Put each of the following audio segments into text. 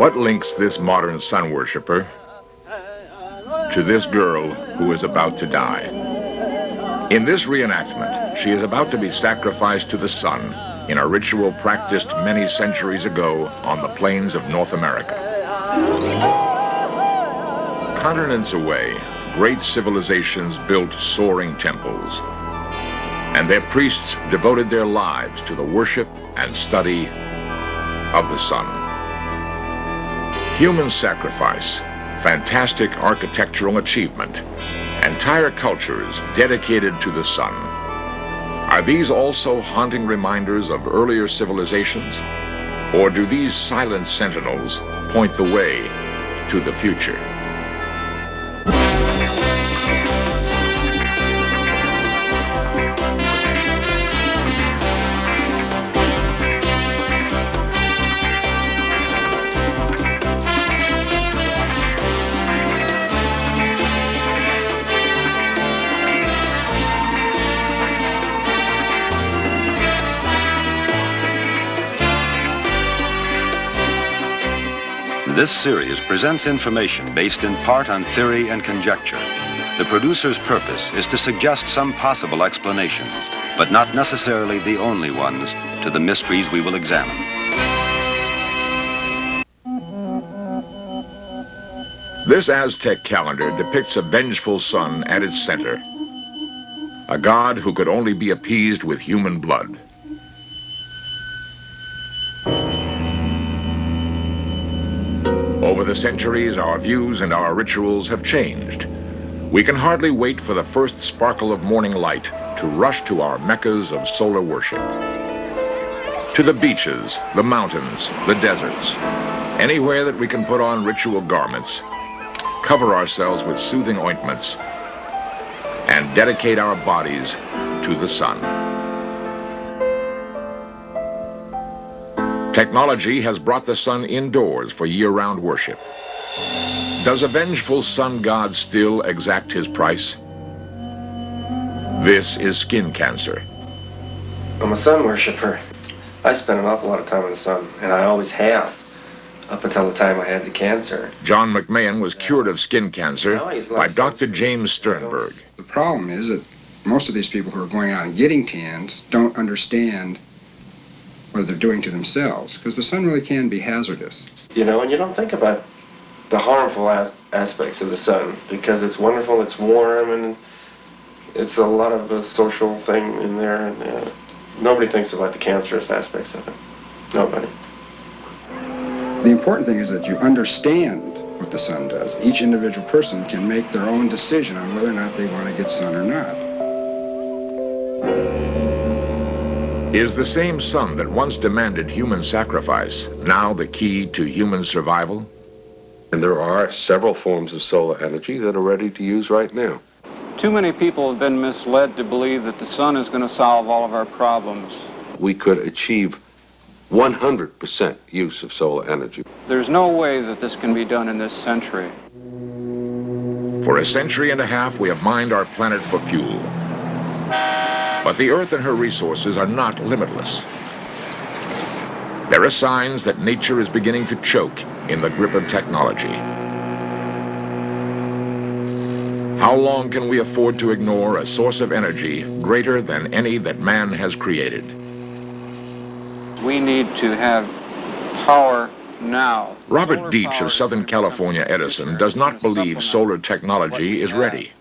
What links this modern sun worshiper to this girl who is about to die? In this reenactment, she is about to be sacrificed to the sun in a ritual practiced many centuries ago on the plains of North America. Continents away, great civilizations built soaring temples, and their priests devoted their lives to the worship and study of the sun. Human sacrifice, fantastic architectural achievement, entire cultures dedicated to the sun. Are these also haunting reminders of earlier civilizations? Or do these silent sentinels point the way to the future? This series presents information based in part on theory and conjecture. The producer's purpose is to suggest some possible explanations, but not necessarily the only ones, to the mysteries we will examine. This Aztec calendar depicts a vengeful sun at its center, a god who could only be appeased with human blood. Over the centuries, our views and our rituals have changed. We can hardly wait for the first sparkle of morning light to rush to our meccas of solar worship. To the beaches, the mountains, the deserts, anywhere that we can put on ritual garments, cover ourselves with soothing ointments, and dedicate our bodies to the sun. Technology has brought the sun indoors for year-round worship. Does a vengeful sun god still exact his price? This is Skin Cancer. I'm a sun worshiper. I spend an awful lot of time in the sun, and I always have, up until the time I had the cancer. John McMahon was cured of skin cancer by Dr. James Sternberg. The problem is that most of these people who are going out and getting tans don't understand what they're doing to themselves, because the sun really can be hazardous. You know, and you don't think about the harmful aspects of the sun, because it's wonderful, it's warm, and it's a lot of a social thing in there, and nobody thinks about the cancerous aspects of it. Nobody. The important thing is that you understand what the sun does. Each individual person can make their own decision on whether or not they want to get sun or not. Is the same sun that once demanded human sacrifice now the key to human survival? And there are several forms of solar energy that are ready to use right now. Too many people have been misled to believe that the sun is going to solve all of our problems. We could achieve 100% use of solar energy. There's no way that this can be done in this century. For a century and a half, we have mined our planet for fuel. But the Earth and her resources are not limitless. There are signs that nature is beginning to choke in the grip of technology. How long can we afford to ignore a source of energy greater than any that man has created? We need to have power now. Robert Deitch of Southern California Edison does not believe solar technology is ready.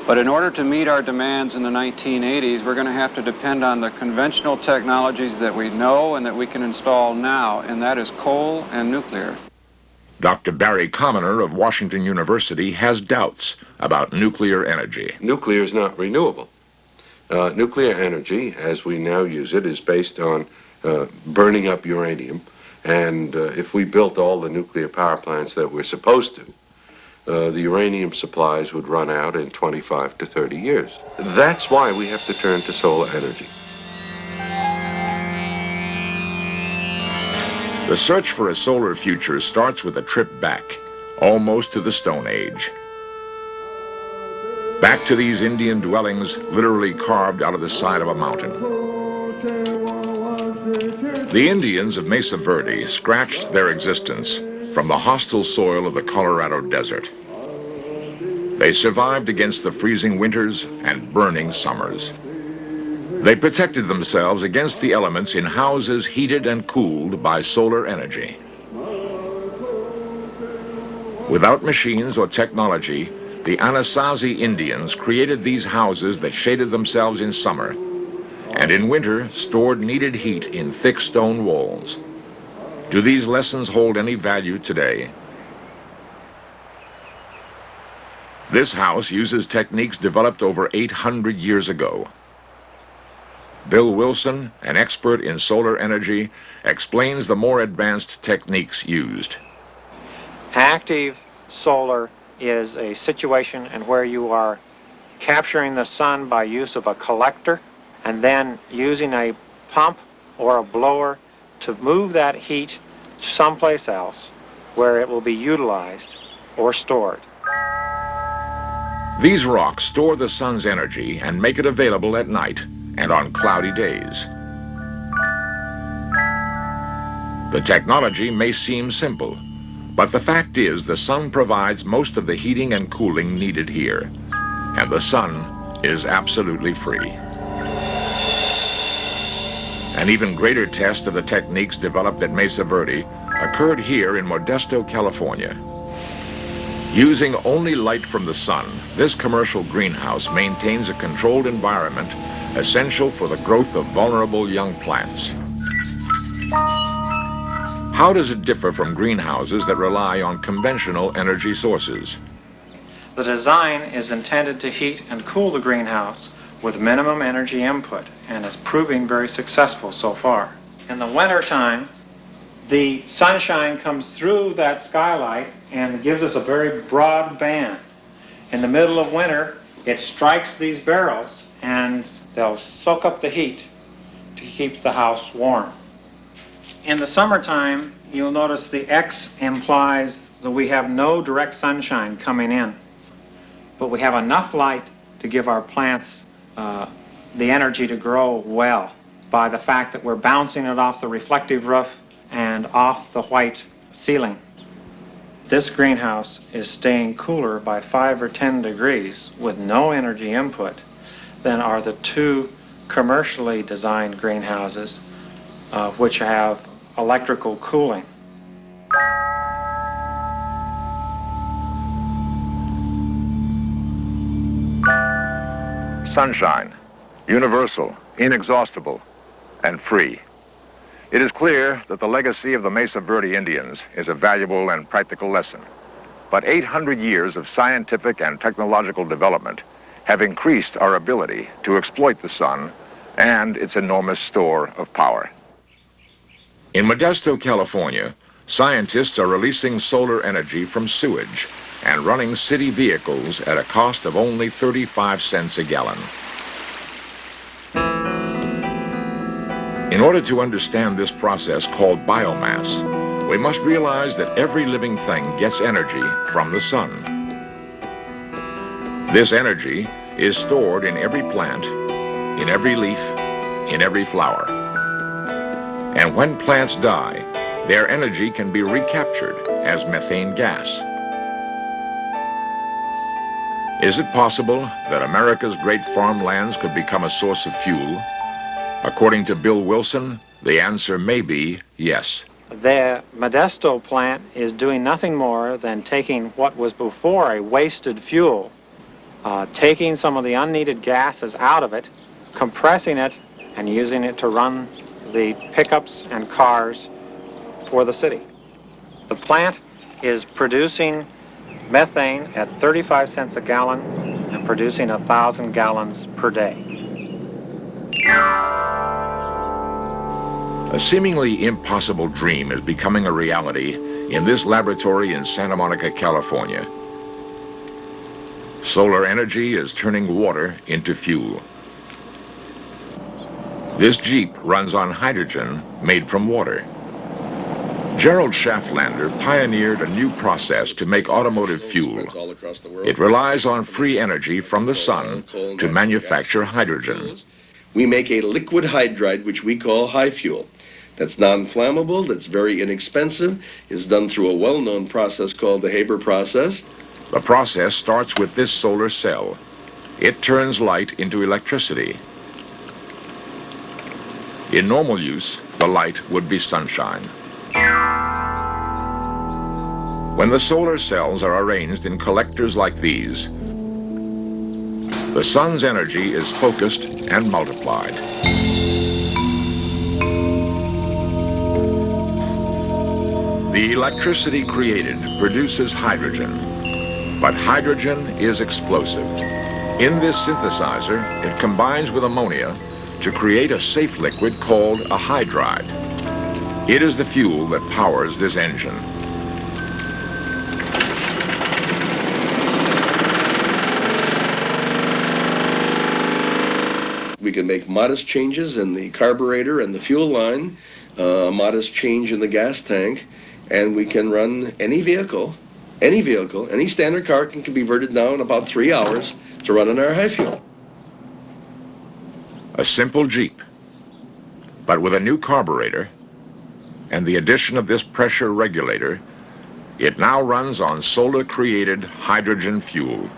But in order to meet our demands in the 1980s, we're going to have to depend on the conventional technologies that we know and that we can install now, and that is coal and nuclear. Dr. Barry Commoner of Washington University has doubts about nuclear energy. Nuclear is not renewable. Nuclear energy, as we now use it, is based on burning up uranium. And if we built all the nuclear power plants that we're supposed to, the uranium supplies would run out in 25 to 30 years. That's why we have to turn to solar energy. The search for a solar future starts with a trip back, almost to the Stone Age. Back to these Indian dwellings literally carved out of the side of a mountain. The Indians of Mesa Verde scratched their existence from the hostile soil of the Colorado Desert. They survived against the freezing winters and burning summers. They protected themselves against the elements in houses heated and cooled by solar energy. Without machines or technology, the Anasazi Indians created these houses that shaded themselves in summer, and in winter stored needed heat in thick stone walls. Do these lessons hold any value today? This house uses techniques developed over 800 years ago. Bill Wilson, an expert in solar energy, explains the more advanced techniques used. Active solar is a situation in where you are capturing the sun by use of a collector and then using a pump or a blower to move that heat someplace else where it will be utilized or stored. These rocks store the sun's energy and make it available at night and on cloudy days. The technology may seem simple, but the fact is the sun provides most of the heating and cooling needed here, and the sun is absolutely free. An even greater test of the techniques developed at Mesa Verde occurred here in Modesto, California. Using only light from the sun, this commercial greenhouse maintains a controlled environment essential for the growth of vulnerable young plants. How does it differ from greenhouses that rely on conventional energy sources? The design is intended to heat and cool the greenhouse with minimum energy input and is proving very successful so far. In the wintertime, the sunshine comes through that skylight and gives us a very broad band. In the middle of winter, it strikes these barrels and they'll soak up the heat to keep the house warm. In the summertime, you'll notice the X implies that we have no direct sunshine coming in, but we have enough light to give our plants the energy to grow well by the fact that we're bouncing it off the reflective roof and off the white ceiling. This greenhouse is staying cooler by 5 or 10 degrees with no energy input than are the two commercially designed greenhouses which have electrical cooling. Sunshine, universal, inexhaustible, and free. It is clear that the legacy of the Mesa Verde Indians is a valuable and practical lesson. But 800 years of scientific and technological development have increased our ability to exploit the sun and its enormous store of power. In Modesto, California, scientists are releasing solar energy from sewage and running city vehicles at a cost of only 35 cents a gallon. In order to understand this process called biomass, we must realize that every living thing gets energy from the sun. This energy is stored in every plant, in every leaf, in every flower. And when plants die, their energy can be recaptured as methane gas. Is it possible that America's great farmlands could become a source of fuel? According to Bill Wilson, the answer may be yes. The Modesto plant is doing nothing more than taking what was before a wasted fuel, taking some of the unneeded gases out of it, compressing it, and using it to run the pickups and cars for the city. The plant is producing methane at 35 cents a gallon and producing 1,000 gallons per day. A seemingly impossible dream is becoming a reality in this laboratory in Santa Monica, California. Solar energy is turning water into fuel. This Jeep runs on hydrogen made from water. Gerald Schafflander pioneered a new process to make automotive fuel. It relies on free energy from the sun to manufacture hydrogen. We make a liquid hydride, which we call high fuel. that's non-flammable, that's very inexpensive, is done through a well-known process called the Haber process. The process starts with this solar cell. It turns light into electricity. In normal use, the light would be sunshine. When the solar cells are arranged in collectors like these, the sun's energy is focused and multiplied. The electricity created produces hydrogen, but hydrogen is explosive. In this synthesizer, it combines with ammonia to create a safe liquid called a hydride. It is the fuel that powers this engine. We can make modest changes in the carburetor and the fuel line, a modest change in the gas tank, and we can run any vehicle, any standard car can be converted now in about 3 hours to run on our high fuel. A simple Jeep, but with a new carburetor and the addition of this pressure regulator, it now runs on solar-created hydrogen fuel.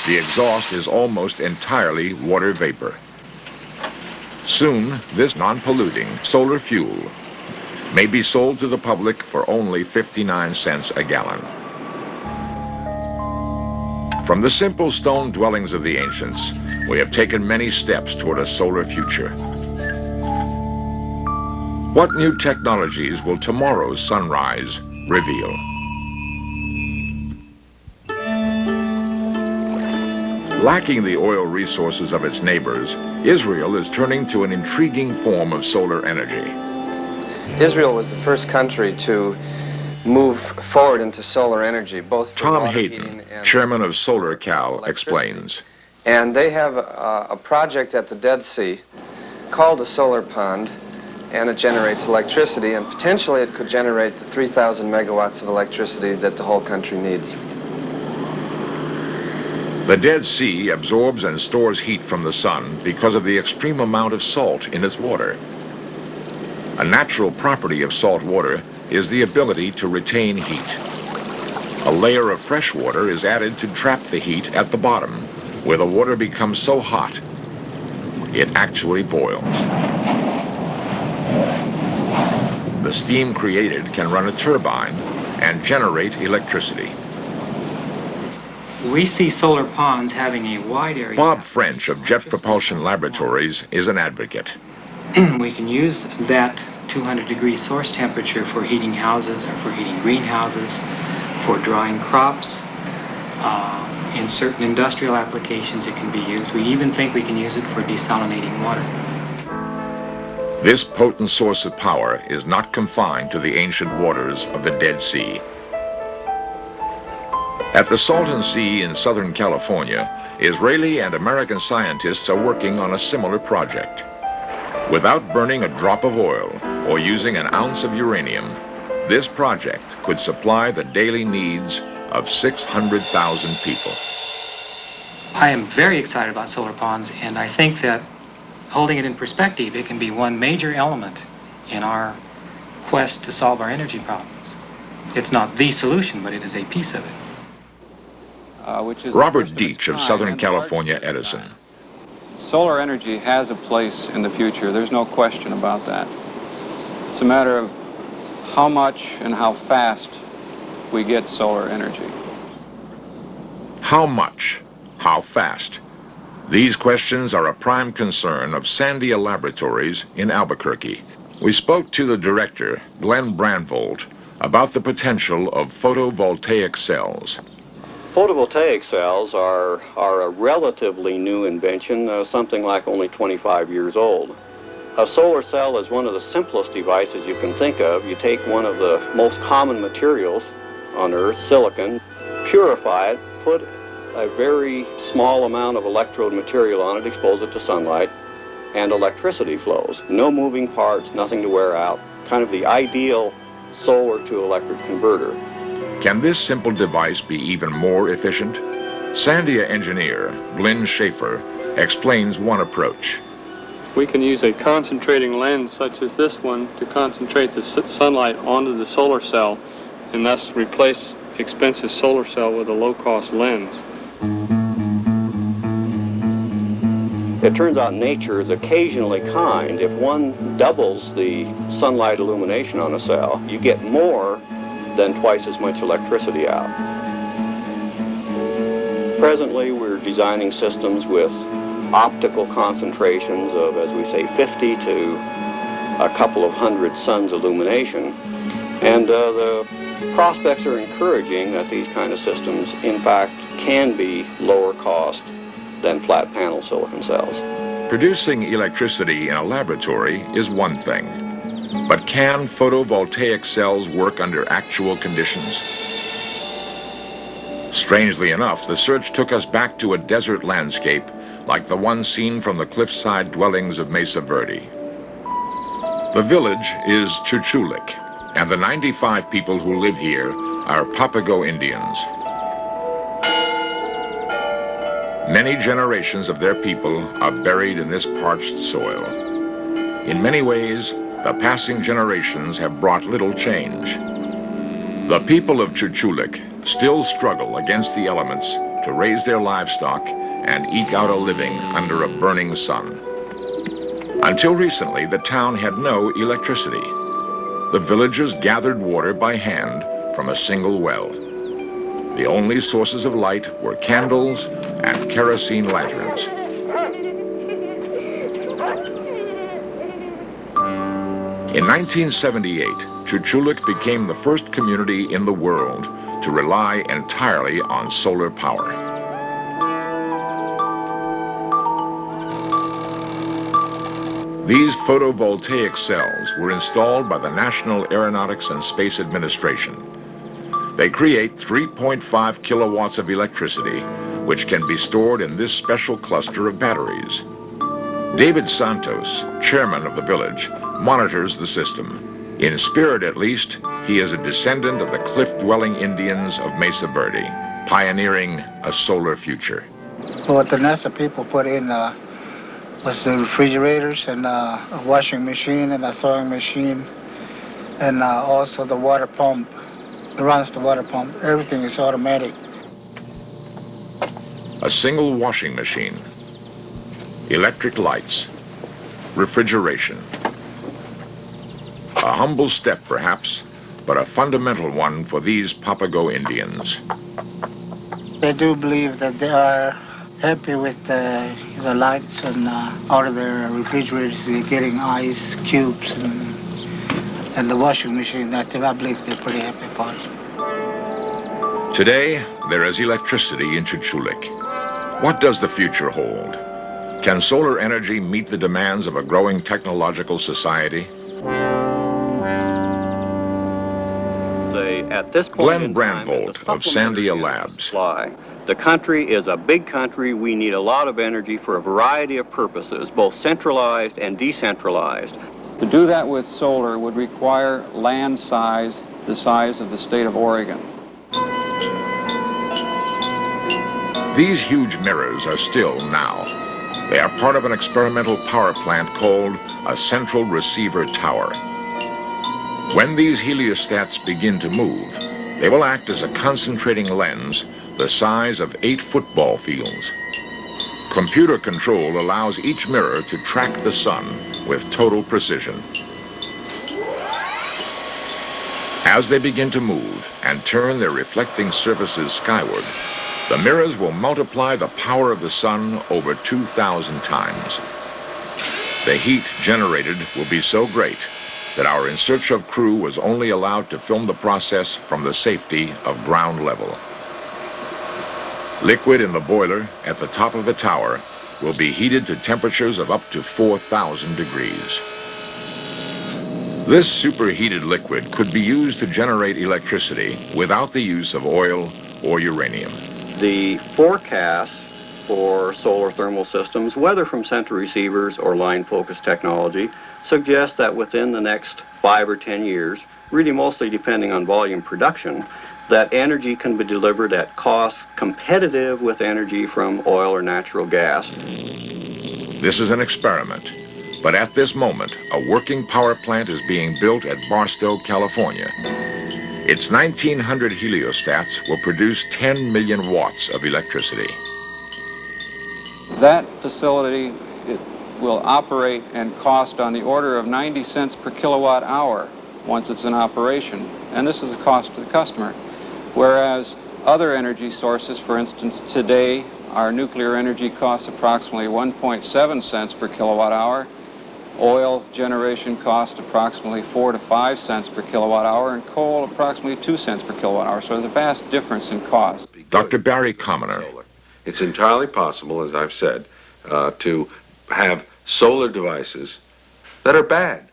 The exhaust is almost entirely water vapor. Soon, this non-polluting solar fuel may be sold to the public for only 59 cents a gallon. From the simple stone dwellings of the ancients, we have taken many steps toward a solar future. What new technologies will tomorrow's sunrise reveal? Lacking the oil resources of its neighbors, Israel is turning to an intriguing form of solar energy. Israel was the first country to move forward into solar energy, both for Tom water Hayden, heating and chairman of SolarCal, electricity. explains. And they have a project at the Dead Sea called a solar pond, and it generates electricity, and potentially it could generate the 3,000 megawatts of electricity that the whole country needs. The Dead Sea absorbs and stores heat from the sun because of the extreme amount of salt in its water. A natural property of salt water is the ability to retain heat. A layer of fresh water is added to trap the heat at the bottom, where the water becomes so hot, it actually boils. The steam created can run a turbine and generate electricity. We see solar ponds having a wide area. Bob French of Jet Propulsion Laboratories is an advocate. We can use that 200-degree source temperature for heating houses or for heating greenhouses, for drying crops. In certain industrial applications it can be used. We even think we can use it for desalinating water. This potent source of power is not confined to the ancient waters of the Dead Sea. At the Salton Sea in Southern California, Israeli and American scientists are working on a similar project. Without burning a drop of oil or using an ounce of uranium, this project could supply the daily needs of 600,000 people. I am very excited about solar ponds, and I think that holding it in perspective, it can be one major element in our quest to solve our energy problems. It's not the solution, but it is a piece of it. Which is Robert the first of its Deitch of kind Southern and the largest California of its Edison. kind. Solar energy has a place in the future. There's no question about that. It's a matter of how much and how fast we get solar energy. How much? How fast? These questions are a prime concern of Sandia Laboratories in Albuquerque. We spoke to the director, Glenn Brandvold, about the potential of photovoltaic cells. Photovoltaic cells are a relatively new invention, something like only 25 years old. A solar cell is one of the simplest devices you can think of. You take one of the most common materials on Earth, silicon, purify it, put a very small amount of electrode material on it, expose it to sunlight, and electricity flows. No moving parts, nothing to wear out. Kind of the ideal solar to electric converter. Can this simple device be even more efficient? Sandia engineer Glenn Schaefer explains one approach. we can use a concentrating lens such as this one to concentrate the sunlight onto the solar cell and thus replace expensive solar cell with a low-cost lens. It turns out nature is occasionally kind. If one doubles the sunlight illumination on a cell, you get more than twice as much electricity out. Presently, we're designing systems with optical concentrations of, as we say, 50 to a couple of hundred suns illumination. And the prospects are encouraging that these kind of systems, in fact, can be lower cost than flat panel silicon cells. Producing electricity in a laboratory is one thing, but can photovoltaic cells work under actual conditions? Strangely enough, the search took us back to a desert landscape like the one seen from the cliffside dwellings of Mesa Verde. The village is Chuchulik, and the 95 people who live here are Papago Indians. Many generations of their people are buried in this parched soil. In many ways, the passing generations have brought little change. The people of Chuchulik still struggle against the elements to raise their livestock and eke out a living under a burning sun. Until recently, the town had no electricity. The villagers gathered water by hand from a single well. The only sources of light were candles and kerosene lanterns. In 1978, Chuchulik became the first community in the world to rely entirely on solar power. These photovoltaic cells were installed by the National Aeronautics and Space Administration. They create 3.5 kilowatts of electricity, which can be stored in this special cluster of batteries. David Santos, chairman of the village, monitors the system. In spirit, at least, he is a descendant of the cliff-dwelling Indians of Mesa Verde, pioneering a solar future. What the NASA people put in was the refrigerators and a washing machine and a sewing machine, and also the water pump. It runs the water pump. Everything is automatic. A single washing machine, electric lights, refrigeration. A humble step, perhaps, but a fundamental one for these Papago Indians. They do believe that they are happy with the lights, and out of their refrigerators they're getting ice cubes, and the washing machine. I believe they're pretty happy about it. Today, there is electricity in Chuchulik. What does the future hold? Can solar energy meet the demands of a growing technological society? At this point Glenn in time, Brandvold of Sandia Labs. Supply. The country is a big country. We need a lot of energy for a variety of purposes, both centralized and decentralized. To do that with solar would require land size the size of the state of Oregon. These huge mirrors are still now. They are part of an experimental power plant called a central receiver tower. When these heliostats begin to move, they will act as a concentrating lens the size of 8 football fields. Computer control allows each mirror to track the sun with total precision. As they begin to move and turn their reflecting surfaces skyward, the mirrors will multiply the power of the sun over 2,000 times. The heat generated will be so great that our In Search of crew was only allowed to film the process from the safety of ground level. Liquid in the boiler at the top of the tower will be heated to temperatures of up to 4,000 degrees. This superheated liquid could be used to generate electricity without the use of oil or uranium. The forecast for solar thermal systems, whether from central receivers or line focus technology, suggests that within the next 5 or 10 years, really mostly depending on volume production, that energy can be delivered at costs competitive with energy from oil or natural gas. This is an experiment, But at this moment, a working power plant is being built at Barstow, California. Its 1,900 heliostats will produce 10 million watts of electricity. That facility will operate and cost on the order of 90 cents per kilowatt hour once it's in operation. And this is the cost to the customer. Whereas other energy sources, for instance, today, our nuclear energy costs approximately 1.7 cents per kilowatt hour. Oil generation costs approximately 4 to 5 cents per kilowatt hour, and coal approximately 2 cents per kilowatt hour. So there's a vast difference in cost. Dr. Barry Commoner. It's entirely possible, as I've said, to have solar devices that are bad,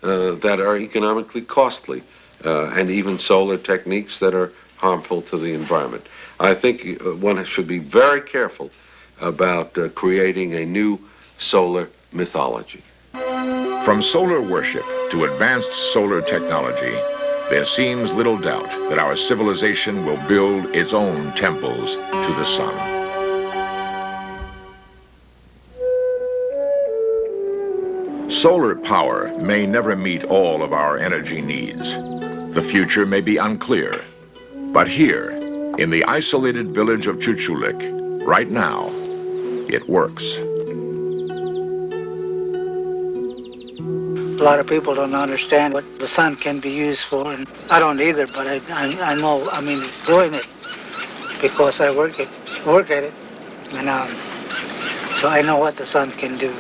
that are economically costly, and even solar techniques that are harmful to the environment. I think one should be very careful about creating a new solar mythology. From solar worship to advanced solar technology, there seems little doubt that our civilization will build its own temples to the sun. Solar power may never meet all of our energy needs. The future may be unclear. But here, in the isolated village of Chuchulik, right now, it works. A lot of people don't understand what the sun can be used for, and I don't either, but I know, I mean, it's doing it because I work at it, and so I know what the sun can do,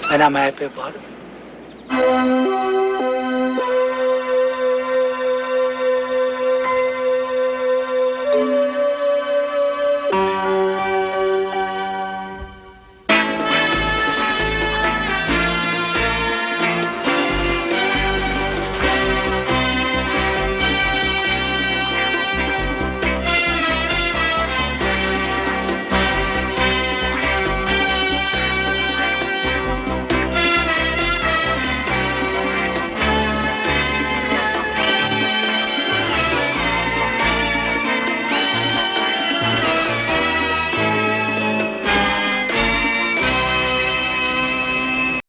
and I'm happy about it.